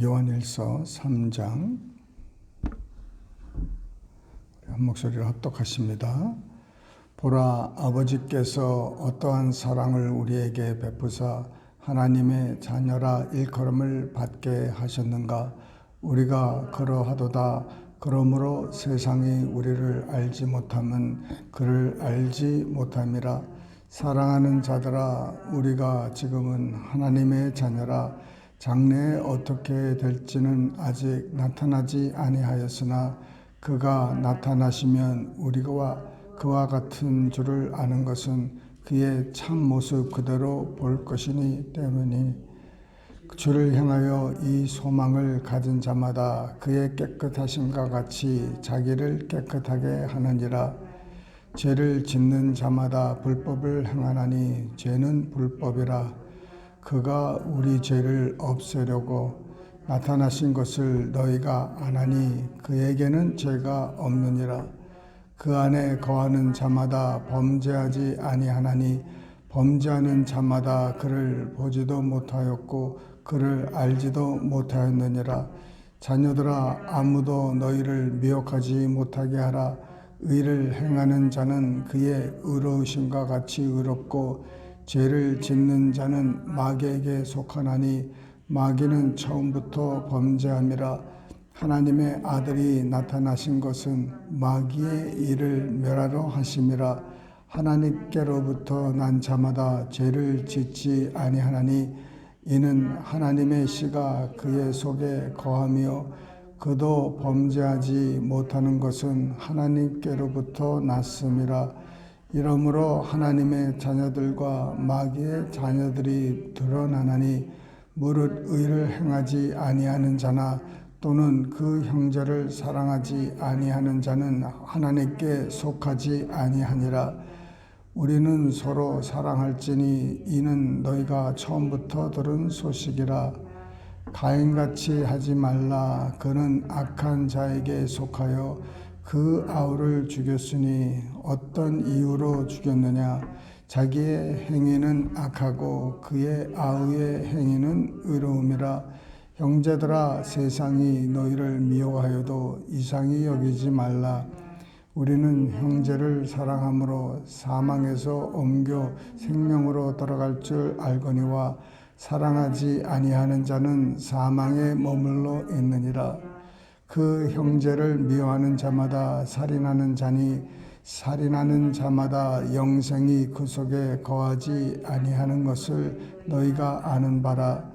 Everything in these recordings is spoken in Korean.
요한일서 3장 한 목소리로 합독하십니다. 보라, 아버지께서 어떠한 사랑을 우리에게 베푸사 하나님의 자녀라 일컬음을 받게 하셨는가. 우리가 그러하도다. 그러므로 세상이 우리를 알지 못함은 그를 알지 못함이라. 사랑하는 자들아, 우리가 지금은 하나님의 자녀라. 장래에 어떻게 될지는 아직 나타나지 아니하였으나 그가 나타나시면 우리가 그와 같은 줄을 아는 것은 그의 참 모습 그대로 볼 것이니 때문이. 주를 향하여 이 소망을 가진 자마다 그의 깨끗하심과 같이 자기를 깨끗하게 하느니라. 죄를 짓는 자마다 불법을 행하나니 죄는 불법이라. 그가 우리 죄를 없애려고 나타나신 것을 너희가 아나니 그에게는 죄가 없느니라. 그 안에 거하는 자마다 범죄하지 아니하나니 범죄하는 자마다 그를 보지도 못하였고 그를 알지도 못하였느니라. 자녀들아, 아무도 너희를 미혹하지 못하게 하라. 의를 행하는 자는 그의 의로우심과 같이 의롭고 죄를 짓는 자는 마귀에게 속하나니 마귀는 처음부터 범죄함이라. 하나님의 아들이 나타나신 것은 마귀의 일을 멸하러 하심이라. 하나님께로부터 난 자마다 죄를 짓지 아니하나니 이는 하나님의 씨가 그의 속에 거하며 그도 범죄하지 못하는 것은 하나님께로부터 났음이라. 이러므로 하나님의 자녀들과 마귀의 자녀들이 드러나나니 무릇 의를 행하지 아니하는 자나 또는 그 형제를 사랑하지 아니하는 자는 하나님께 속하지 아니하니라. 우리는 서로 사랑할지니 이는 너희가 처음부터 들은 소식이라. 가인같이 하지 말라. 그는 악한 자에게 속하여 그 아우를 죽였으니 어떤 이유로 죽였느냐. 자기의 행위는 악하고 그의 아우의 행위는 의로움이라. 형제들아, 세상이 너희를 미워하여도 이상히 여기지 말라. 우리는 형제를 사랑함으로 사망에서 옮겨 생명으로 들어갈 줄 알거니와 사랑하지 아니하는 자는 사망에 머물러 있느니라. 그 형제를 미워하는 자마다 살인하는 자니 살인하는 자마다 영생이 그 속에 거하지 아니하는 것을 너희가 아는 바라.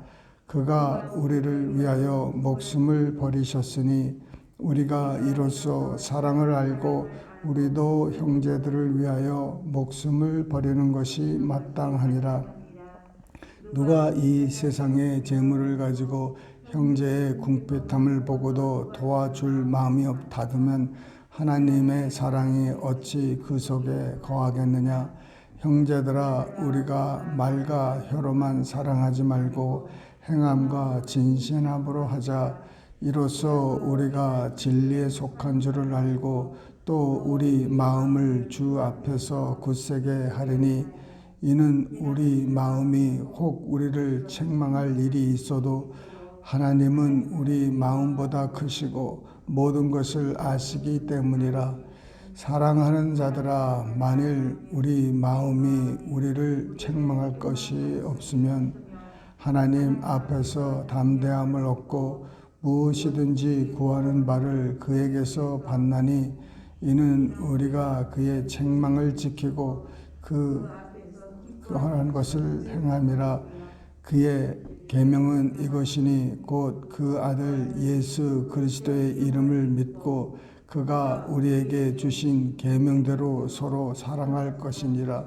그가 우리를 위하여 목숨을 버리셨으니 우리가 이로써 사랑을 알고 우리도 형제들을 위하여 목숨을 버리는 것이 마땅하니라. 누가 이 세상의 재물을 가지고 형제의 궁핍함을 보고도 도와줄 마음이 닫으면 하나님의 사랑이 어찌 그 속에 거하겠느냐. 형제들아, 우리가 말과 혀로만 사랑하지 말고 행함과 진실함으로 하자. 이로써 우리가 진리에 속한 줄을 알고 또 우리 마음을 주 앞에서 굳세게 하리니 이는 우리 마음이 혹 우리를 책망할 일이 있어도 하나님은 우리 마음보다 크시고 모든 것을 아시기 때문이라. 사랑하는 자들아, 만일 우리 마음이 우리를 책망할 것이 없으면 하나님 앞에서 담대함을 얻고 무엇이든지 구하는 바를 그에게서 받나니 이는 우리가 그의 책망을 지키고 그 하는 것을 행함이라. 그의 계명은 이것이니 곧 그 아들 예수 그리스도의 이름을 믿고 그가 우리에게 주신 계명대로 서로 사랑할 것이니라.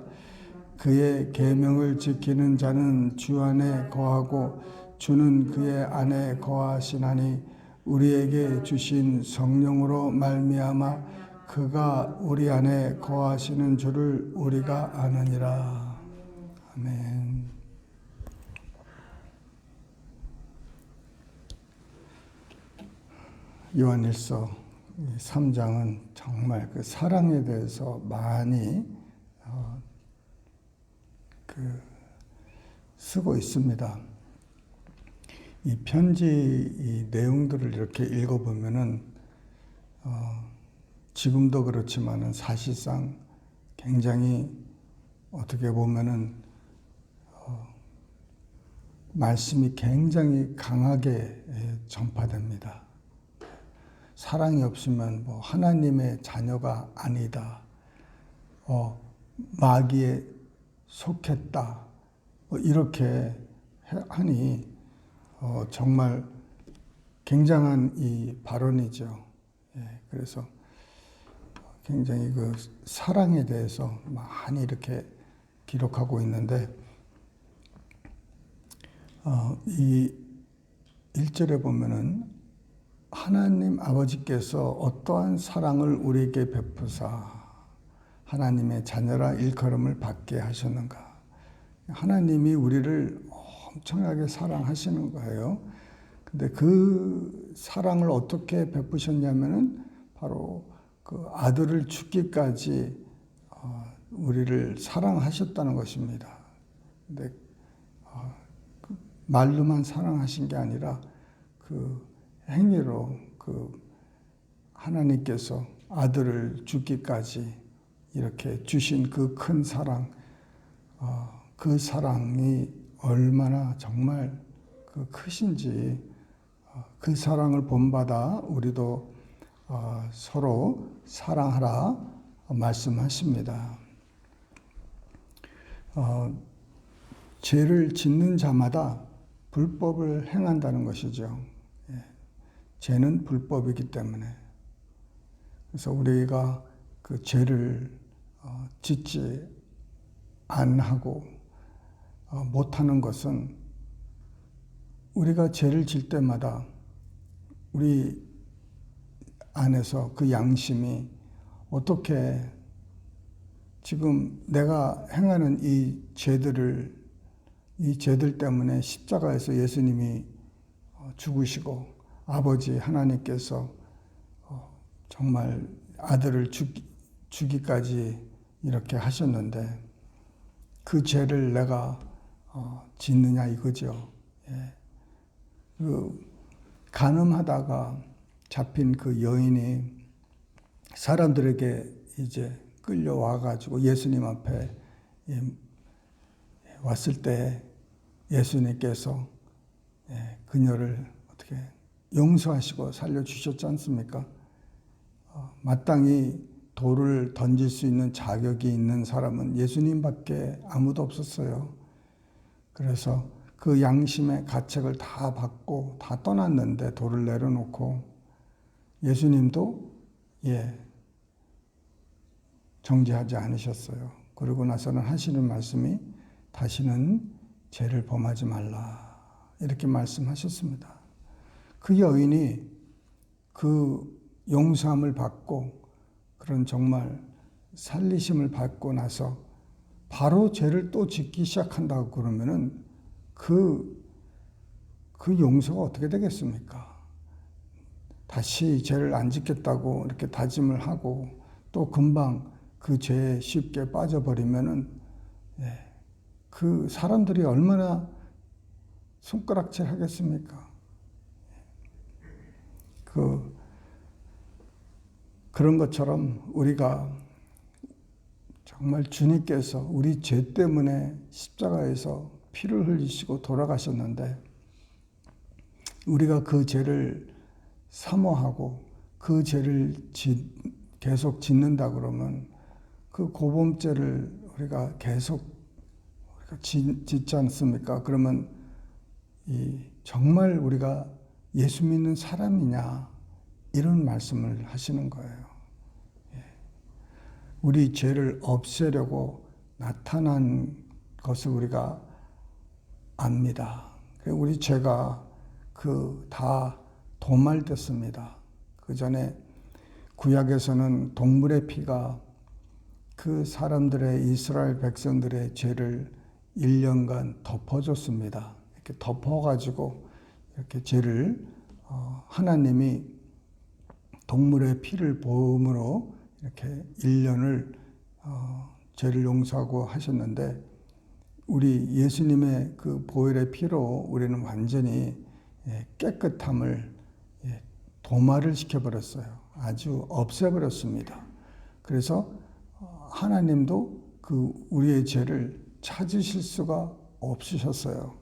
그의 계명을 지키는 자는 주 안에 거하고 주는 그의 안에 거하시나니 우리에게 주신 성령으로 말미암아 그가 우리 안에 거하시는 줄을 우리가 아느니라. 아멘. 요한일서 3장은 정말 그 사랑에 대해서 많이 쓰고 있습니다. 이 편지 이 내용들을 이렇게 읽어보면은 지금도 그렇지만은 사실상 굉장히 어떻게 보면은 말씀이 굉장히 강하게 전파됩니다. 사랑이 없으면 뭐 하나님의 자녀가 아니다. 마귀에 속했다. 뭐 이렇게 하니 정말 굉장한 이 발언이죠. 그래서 굉장히 그 사랑에 대해서 많이 이렇게 기록하고 있는데 이 1절에 보면은 하나님 아버지께서 어떠한 사랑을 우리에게 베푸사 하나님의 자녀라 일컬음을 받게 하셨는가. 하나님이 우리를 엄청나게 사랑하시는 거예요. 근데 그 사랑을 어떻게 베푸셨냐면은 바로 그 아들을 죽기까지 우리를 사랑하셨다는 것입니다. 근데 말로만 사랑하신 게 아니라 그 행위로 그 하나님께서 아들을 죽기까지 이렇게 주신 그 큰 사랑, 그 사랑이 얼마나 정말 그 크신지 그 사랑을 본받아 우리도 서로 사랑하라 말씀하십니다. 죄를 짓는 자마다 불법을 행한다는 것이죠. 죄는 불법이기 때문에. 그래서 우리가 그 죄를 짓지 않하고 못하는 것은 우리가 죄를 질 때마다 우리 안에서 그 양심이 어떻게 지금 내가 행하는 이 죄들 때문에 십자가에서 예수님이 죽으시고 아버지 하나님께서 정말 아들을 주기까지 이렇게 하셨는데 그 죄를 내가 짓느냐 이거죠. 그 간음하다가 잡힌 그 여인이 사람들에게 이제 끌려와 가지고 예수님 앞에 왔을 때 예수님께서 그녀를 어떻게 용서하시고 살려주셨지 않습니까? 마땅히 돌을 던질 수 있는 자격이 있는 사람은 예수님밖에 아무도 없었어요. 그래서 그 양심의 가책을 다 받고 다 떠났는데 돌을 내려놓고 예수님도 정죄하지 않으셨어요. 그러고 나서는 하시는 말씀이 다시는 죄를 범하지 말라 이렇게 말씀하셨습니다. 그 여인이 그 용서함을 받고 그런 정말 살리심을 받고 나서 바로 죄를 또 짓기 시작한다고 그러면은 그 용서가 어떻게 되겠습니까? 다시 죄를 안 짓겠다고 이렇게 다짐을 하고 또 금방 그 죄에 쉽게 빠져버리면은 그 사람들이 얼마나 손가락질 하겠습니까? 그런 것처럼 우리가 정말 주님께서 우리 죄 때문에 십자가에서 피를 흘리시고 돌아가셨는데 우리가 그 죄를 사모하고 그 죄를 계속 짓는다 그러면 그 고범죄를 우리가 계속 짓지 않습니까? 그러면 정말 우리가 예수 믿는 사람이냐 이런 말씀을 하시는 거예요. 우리 죄를 없애려고 나타난 것을 우리가 압니다. 우리 죄가 다 도말됐습니다. 그 전에 구약에서는 동물의 피가 그 사람들의 이스라엘 백성들의 죄를 1년간 덮어줬습니다. 이렇게 덮어가지고 이렇게 죄를 하나님이 동물의 피를 보험으로 이렇게 1년을 죄를 용서하고 하셨는데 우리 예수님의 그 보혈의 피로 우리는 완전히 깨끗함을 도말을 시켜버렸어요. 아주 없애버렸습니다. 그래서 하나님도 그 우리의 죄를 찾으실 수가 없으셨어요.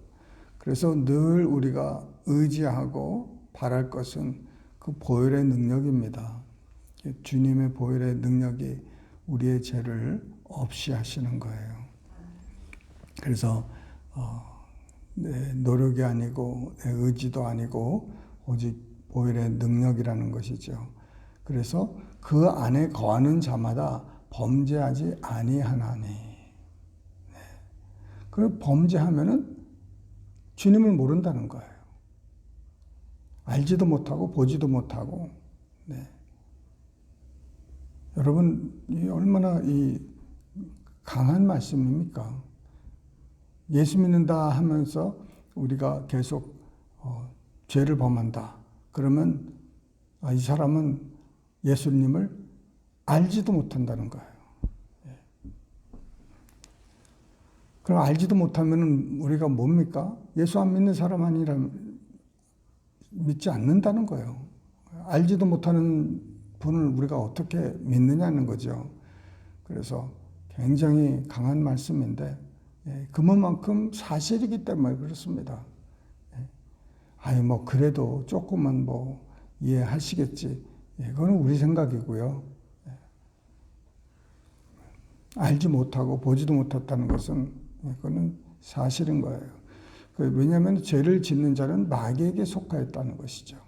그래서 늘 우리가 의지하고 바랄 것은 그 보혈의 능력입니다. 주님의 보혈의 능력이 우리의 죄를 없이 하시는 거예요. 그래서 내 노력이 아니고 내 의지도 아니고 오직 보혈의 능력이라는 것이죠. 그래서 그 안에 거하는 자마다 범죄하지 아니하나니. 그 범죄하면은 주님을 모른다는 거예요. 알지도 못하고 보지도 못하고. 여러분, 이 얼마나 이 강한 말씀입니까? 예수 믿는다 하면서 우리가 계속 죄를 범한다. 그러면 이 사람은 예수님을 알지도 못한다는 거예요. 그럼 알지도 못하면 우리가 뭡니까? 예수 안 믿는 사람 아니라면 믿지 않는다는 거예요. 알지도 못하는 분을 우리가 어떻게 믿느냐는 거죠. 그래서 굉장히 강한 말씀인데 그만큼 사실이기 때문에 그렇습니다. 뭐 그래도 조금은 뭐 이해하시겠지. 그건 우리 생각이고요. 알지 못하고 보지도 못했다는 것은 그거는 사실인 거예요. 왜냐하면 죄를 짓는 자는 마귀에게 속하였다는 것이죠.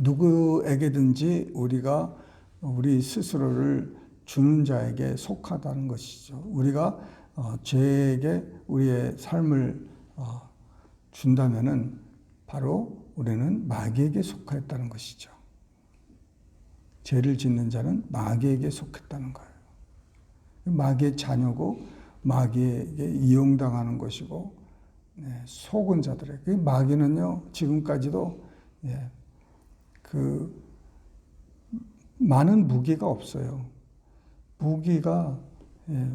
누구에게든지 우리가 우리 스스로를 주는 자에게 속하다는 것이죠. 우리가 죄에게 우리의 삶을 준다면은 바로 우리는 마귀에게 속하였다는 것이죠. 죄를 짓는 자는 마귀에게 속했다는 거예요. 마귀의 자녀고 마귀에게 이용당하는 것이고 속은 자들에게. 마귀는요 지금까지도 그 많은 무기가 없어요. 무기가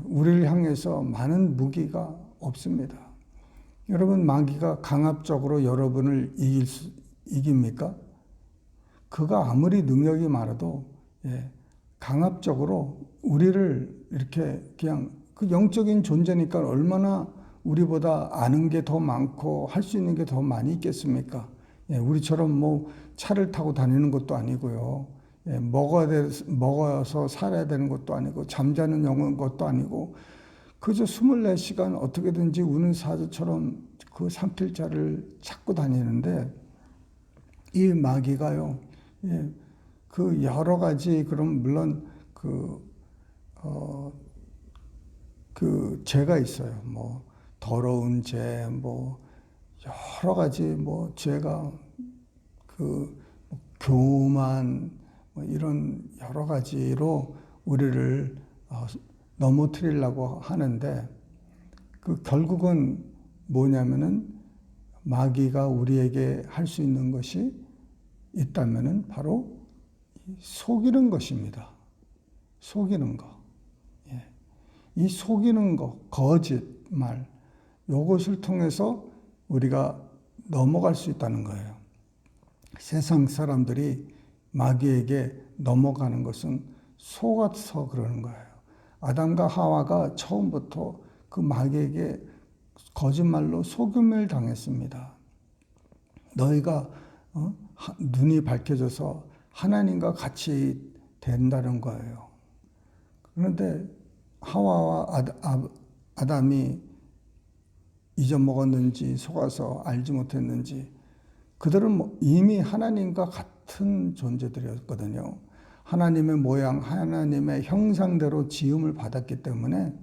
우리를 향해서 많은 무기가 없습니다. 여러분, 마귀가 강압적으로 여러분을 이깁니까? 그가 아무리 능력이 많아도 강압적으로 우리를 이렇게 그냥 그 영적인 존재니까 얼마나 우리보다 아는 게 더 많고 할 수 있는 게 더 많이 있겠습니까? 우리처럼 뭐 차를 타고 다니는 것도 아니고요. 먹어서 살아야 되는 것도 아니고 잠자는 영혼 것도 아니고 그저 24시간 어떻게든지 우는 사자처럼 그 산필자를 찾고 다니는데 이 마귀가요. 그 여러 가지 그럼 물론 그 죄가 있어요. 뭐 더러운 죄, 뭐 여러 가지 뭐 죄가 교만 뭐 이런 여러 가지로 우리를 넘어뜨리려고 하는데 그 결국은 뭐냐면은 마귀가 우리에게 할 수 있는 것이 있다면은 바로 속이는 것입니다. 속이는 거. 이 속이는 거, 거짓말, 이것을 통해서 우리가 넘어갈 수 있다는 거예요. 세상 사람들이 마귀에게 넘어가는 것은 속아서 그러는 거예요. 아담과 하와가 처음부터 그 마귀에게 거짓말로 속임을 당했습니다. 너희가 눈이 밝혀져서 하나님과 같이 된다는 거예요. 그런데 하와와 아담이 잊어먹었는지 속아서 알지 못했는지 그들은 이미 하나님과 같은 존재들이었거든요. 하나님의 모양, 하나님의 형상대로 지음을 받았기 때문에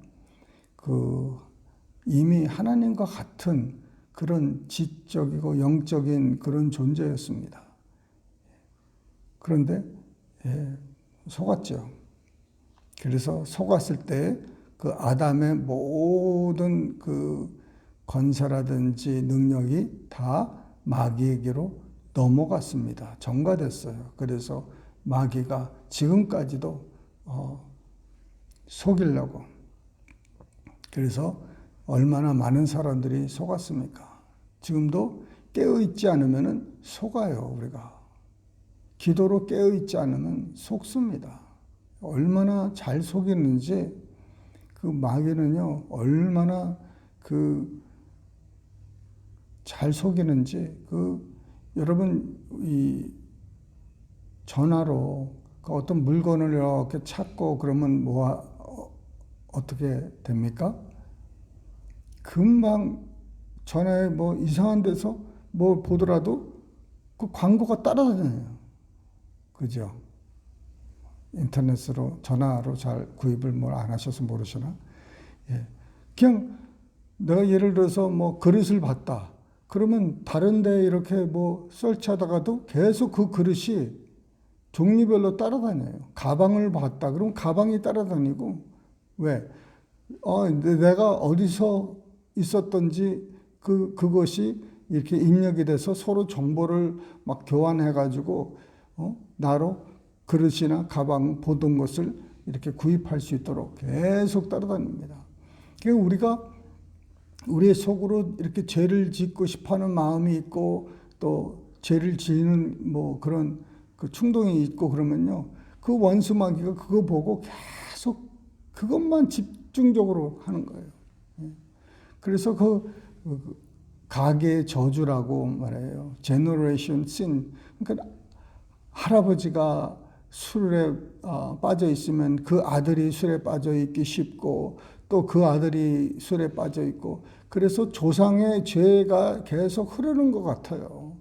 이미 하나님과 같은 그런 지적이고 영적인 그런 존재였습니다. 그런데 속았죠. 그래서 속았을 때 그 아담의 모든 그 권세라든지 능력이 다 마귀에게로 넘어갔습니다. 전가됐어요. 그래서 마귀가 지금까지도 속이려고. 그래서 얼마나 많은 사람들이 속았습니까? 지금도 깨어있지 않으면 속아요, 우리가. 기도로 깨어있지 않으면 속습니다. 얼마나 잘 속이는지, 그 마귀는요, 얼마나 잘 속이는지, 여러분, 이 전화로 어떤 물건을 이렇게 찾고 그러면 어떻게 됩니까? 금방 전화에 뭐 이상한 데서 뭐 보더라도 그 광고가 따라다녀요. 그죠? 인터넷으로, 전화로 잘 구입을 안 하셔서 모르시나? 예. 그냥 내가 예를 들어서 뭐 그릇을 봤다. 그러면 다른 데 이렇게 뭐 설치하다가도 계속 그 그릇이 종류별로 따라다녀요. 가방을 봤다. 그럼 가방이 따라다니고, 왜? 내가 어디서 있었던지 그것이 이렇게 입력이 돼서 서로 정보를 막 교환해가지고, 나로 그릇이나 가방 보던 것을 이렇게 구입할 수 있도록 계속 따라다닙니다. 그러니까 우리가 우리의 속으로 이렇게 죄를 짓고 싶어 하는 마음이 있고, 또 죄를 지는 뭐 그런 그 충동이 있고 그러면요, 그 원수 마귀가 그거 보고 계속 그것만 집중적으로 하는 거예요. 그래서 가계의 저주라고 말해요. 제너레이션 신. 그러니까 할아버지가 술에 빠져 있으면 그 아들이 술에 빠져 있기 쉽고, 또 그 아들이 술에 빠져 있고, 그래서 조상의 죄가 계속 흐르는 것 같아요.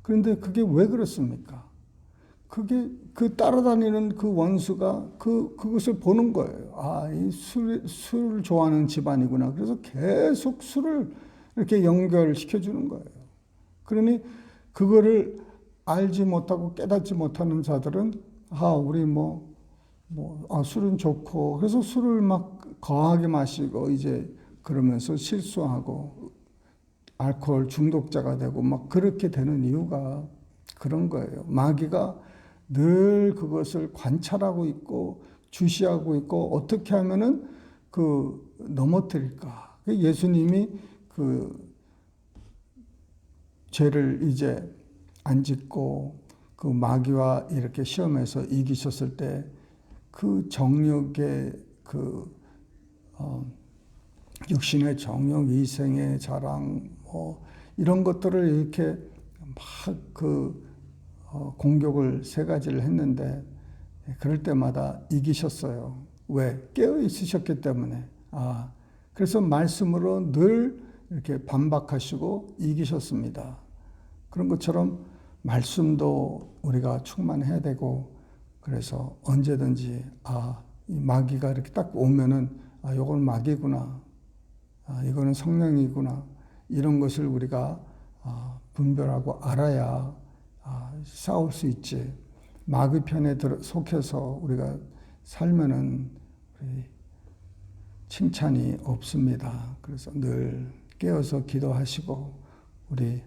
그런데 그게 왜 그렇습니까? 그게 따라다니는 그 원수가 그것을 보는 거예요. 이 술을 좋아하는 집안이구나. 그래서 계속 술을 이렇게 연결시켜 주는 거예요. 그러니 그거를 알지 못하고 깨닫지 못하는 자들은 우리 술은 좋고, 그래서 술을 막 거하게 마시고 이제 그러면서 실수하고 알코올 중독자가 되고 막 그렇게 되는 이유가 그런 거예요. 마귀가 늘 그것을 관찰하고 있고 주시하고 있고, 어떻게 하면은 넘어뜨릴까. 예수님이 죄를 이제 안 짓고 그 마귀와 이렇게 시험해서 이기셨을 때 그 정욕의 육신의 정욕, 이생의 자랑, 이런 것들을 이렇게 막 공격을 3가지를 했는데, 그럴 때마다 이기셨어요. 왜? 깨어 있으셨기 때문에. 그래서 말씀으로 늘 이렇게 반박하시고 이기셨습니다. 그런 것처럼 말씀도 우리가 충만해야 되고, 그래서 언제든지 이 마귀가 이렇게 딱 오면은 이건 마귀구나, 이거는 성령이구나, 이런 것을 우리가 분별하고 알아야 싸울 수 있지. 마귀 편에 속해서 우리가 살면은 칭찬이 없습니다. 그래서 늘 깨어서 기도하시고 우리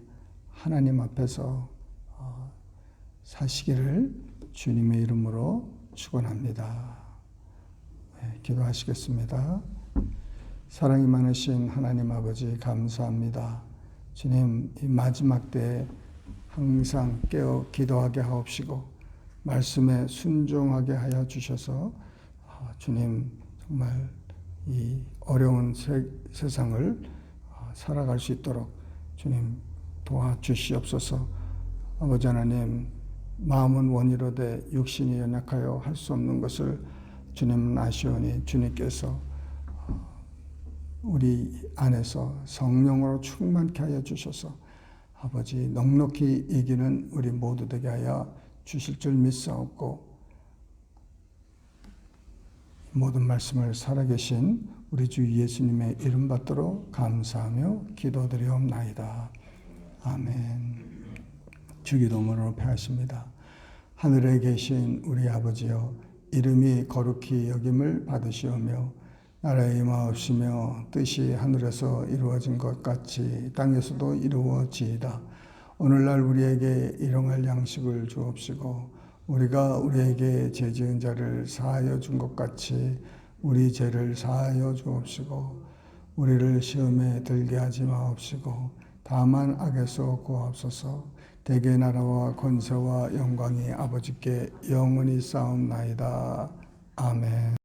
하나님 앞에서 사시기를 주님의 이름으로 축원합니다. 기도하시겠습니다. 사랑이 많으신 하나님 아버지, 감사합니다. 주님, 이 마지막 때에 항상 깨어 기도하게 하옵시고 말씀에 순종하게 하여 주셔서 주님, 정말 이 어려운 세상을 살아갈 수 있도록 주님 도와주시옵소서. 아버지 하나님, 마음은 원이로되 육신이 연약하여 할 수 없는 것을 주님은 아시오니 주님께서 우리 안에서 성령으로 충만케 하여 주셔서 아버지 넉넉히 이기는 우리 모두 되게 하여 주실 줄 믿사옵고, 모든 말씀을 살아계신 우리 주 예수님의 이름 받들어 감사하며 기도드리옵나이다. 아멘. 주기도문으로 패하십니다. 하늘에 계신 우리 아버지여, 이름이 거룩히 여김을 받으시오며 나라의 임하옵시며 뜻이 하늘에서 이루어진 것 같이 땅에서도 이루어지이다. 오늘날 우리에게 일용할 양식을 주옵시고 우리가 우리에게 죄 지은 자를 사하여 준 것 같이 우리 죄를 사하여 주옵시고 우리를 시험에 들게 하지 마옵시고 다만 악에서 구하옵소서. 대개 나라와 권세와 영광이 아버지께 영원히 쌓옵나이다. 아멘.